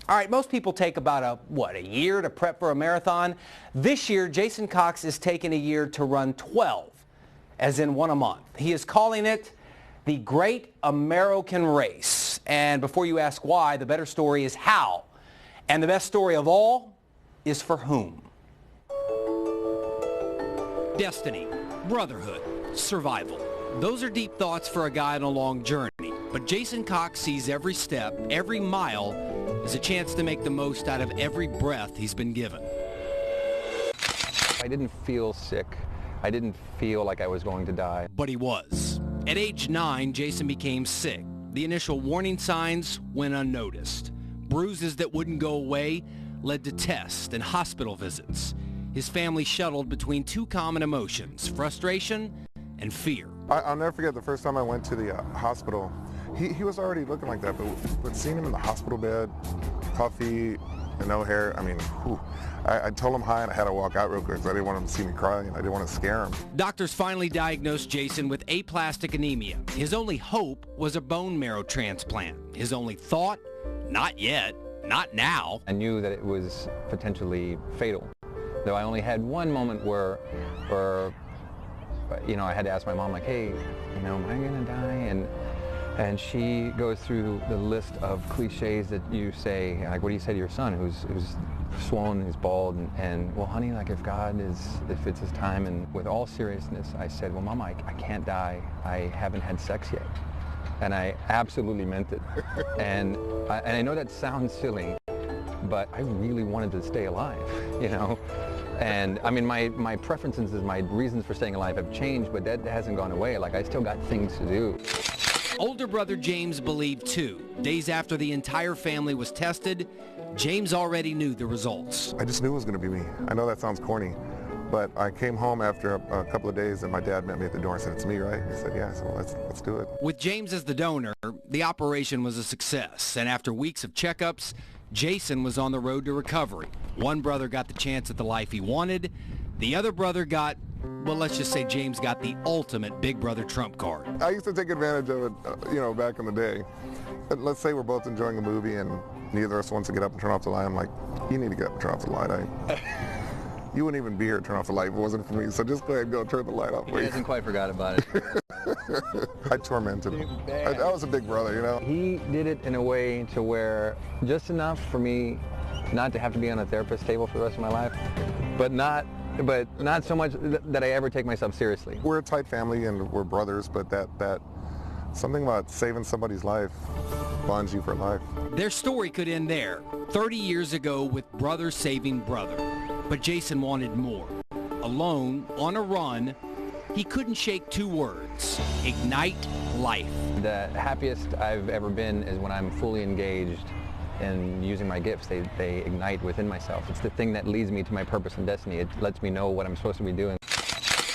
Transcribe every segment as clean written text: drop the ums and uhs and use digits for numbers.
All right, most people take about a year to prep for a marathon. This year, Jason Cox is taking a year to run 12, as in one a month. He is calling it the Great A-Marrow-Can race. And before you ask why, the better story is how. And the best story of all is for whom. Destiny, brotherhood, survival. Those are deep thoughts for a guy on a long journey. But Jason Cox sees every step, every mile, as a chance to make the most out of every breath he's been given. I didn't feel sick. I didn't feel like I was going to die. But he was. At age 9, Jason became sick. The initial warning signs went unnoticed. Bruises that wouldn't go away led to tests and hospital visits. His family shuttled between two common emotions, frustration and fear. I'll never forget the first time I went to the hospital. He was already looking like that, but seeing him in the hospital bed, puffy and no hair, I mean, whew. I told him hi and I had to walk out real quick because I didn't want him to see me cry and I didn't want to scare him. Doctors finally diagnosed Jason with aplastic anemia. His only hope was a bone marrow transplant. His only thought, not yet, not now. I knew that it was potentially fatal, though I only had one moment where I had to ask my mom, like, hey, am I gonna die? And she goes through the list of cliches that you say, like, what do you say to your son who's swollen, who's bald, and well, honey, like, if it's his time. And with all seriousness, I said, well, Mom, I can't die. I haven't had sex yet. And I absolutely meant it. And I know that sounds silly, but I really wanted to stay alive, And I mean, my preferences, my reasons for staying alive have changed, but that hasn't gone away. Like, I still got things to do. Older brother James believed too. Days after the entire family was tested, James already knew the results. I just knew it was going to be me. I know that sounds corny, but I came home after a couple of days and my dad met me at the door and said, it's me, right? He said, yeah, so let's do it. With James as the donor, the operation was a success, and after weeks of checkups, Jason was on the road to recovery. One brother got the chance at the life he wanted. The other brother got, well, let's just say James got the ultimate big brother trump card. I used to take advantage of it, back in the day. Let's say we're both enjoying a movie and neither of us wants to get up and turn off the light. I'm like, you need to get up and turn off the light. You wouldn't even be here to turn off the light if it wasn't for me, so just go ahead and go turn the light off. He hasn't quite forgot about it. I tormented him. I was a big brother, He did it in a way to where just enough for me not to have to be on a therapist table for the rest of my life, but not so much that I ever take myself seriously. We're a tight family and we're brothers, but that something about saving somebody's life bonds you for life. Their story could end there, 30 years ago with brother saving brother. But Jason wanted more. Alone, on a run, he couldn't shake two words: ignite life. The happiest I've ever been is when I'm fully engaged in using my gifts. They ignite within myself. It's the thing that leads me to my purpose and destiny. It lets me know what I'm supposed to be doing.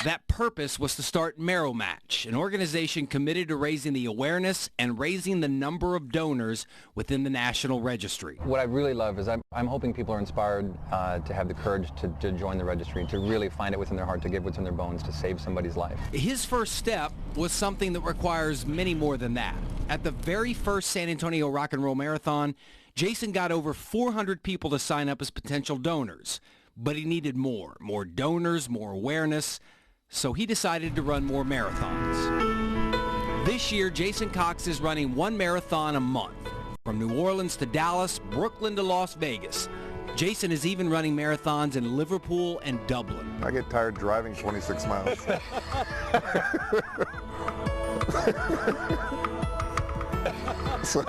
That purpose was to start Marrow Match, an organization committed to raising the awareness and raising the number of donors within the National Registry. What I really love is I'm hoping people are inspired to have the courage to join the registry, to really find it within their heart, to give what's in their bones, to save somebody's life. His first step was something that requires many more than that. At the very first San Antonio Rock and Roll Marathon, Jason got over 400 people to sign up as potential donors, but he needed more donors, more awareness. So he decided to run more marathons. This year, Jason Cox is running one marathon a month, from New Orleans to Dallas, Brooklyn to Las Vegas. Jason is even running marathons in Liverpool and Dublin. I get tired driving 26 miles. So,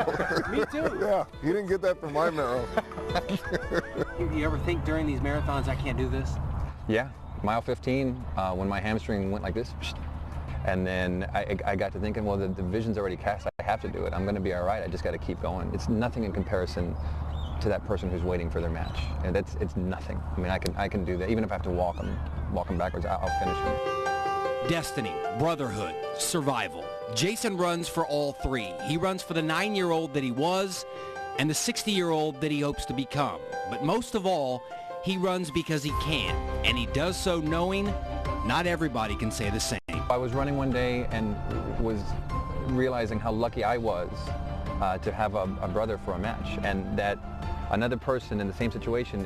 Me too. Yeah, you didn't get that from my marrow. You ever think during these marathons, I can't do this? Yeah. Mile 15, when my hamstring went like this, and then I got to thinking, well, the vision's already cast. I have to do it. I'm going to be all right. I just got to keep going. It's nothing in comparison to that person who's waiting for their match. And it's nothing. I mean, I can do that. Even if I have to walk them backwards, I'll finish them. Destiny, brotherhood, survival. Jason runs for all three. He runs for the 9-year-old that he was and the 60-year-old that he hopes to become. But most of all, he runs because he can, and he does so knowing not everybody can say the same. I was running one day and was realizing how lucky I was to have a brother for a match, and that Another person in the same situation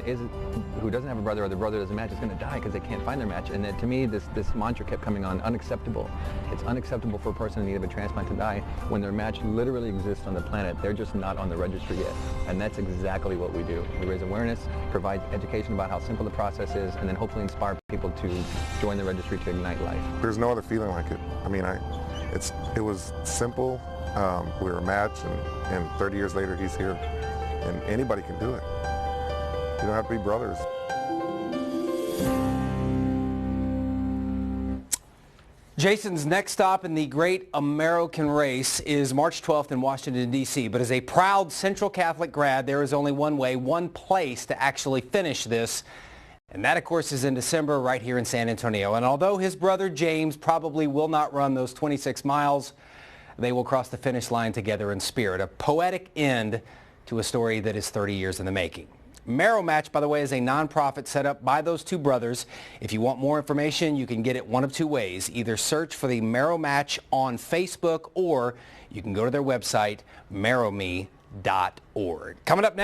who doesn't have a brother, or the brother doesn't match, is going to die because they can't find their match. And then, to me, this mantra kept coming on: unacceptable. It's unacceptable for a person in need of a transplant to die when their match literally exists on the planet. They're just not on the registry yet. And that's exactly what we do. We raise awareness, provide education about how simple the process is, and then hopefully inspire people to join the registry to ignite life. There's no other feeling like it. I mean, it was simple. We were a match, and 30 years later, he's here. And anybody can do it. You don't have to be brothers. Jason's next stop in the great A-Marrow-Can race is March 12th in Washington, D.C. But as a proud Central Catholic grad, there is only one way, one place to actually finish this. And that, of course, is in December right here in San Antonio. And although his brother James probably will not run those 26 miles, they will cross the finish line together in spirit. A poetic end to a story that is 30 years in the making. Marrow Match, by the way, is a nonprofit set up by those two brothers. If you want more information, you can get it one of two ways. Either search for the Marrow Match on Facebook, or you can go to their website, marrowme.org. Coming up next.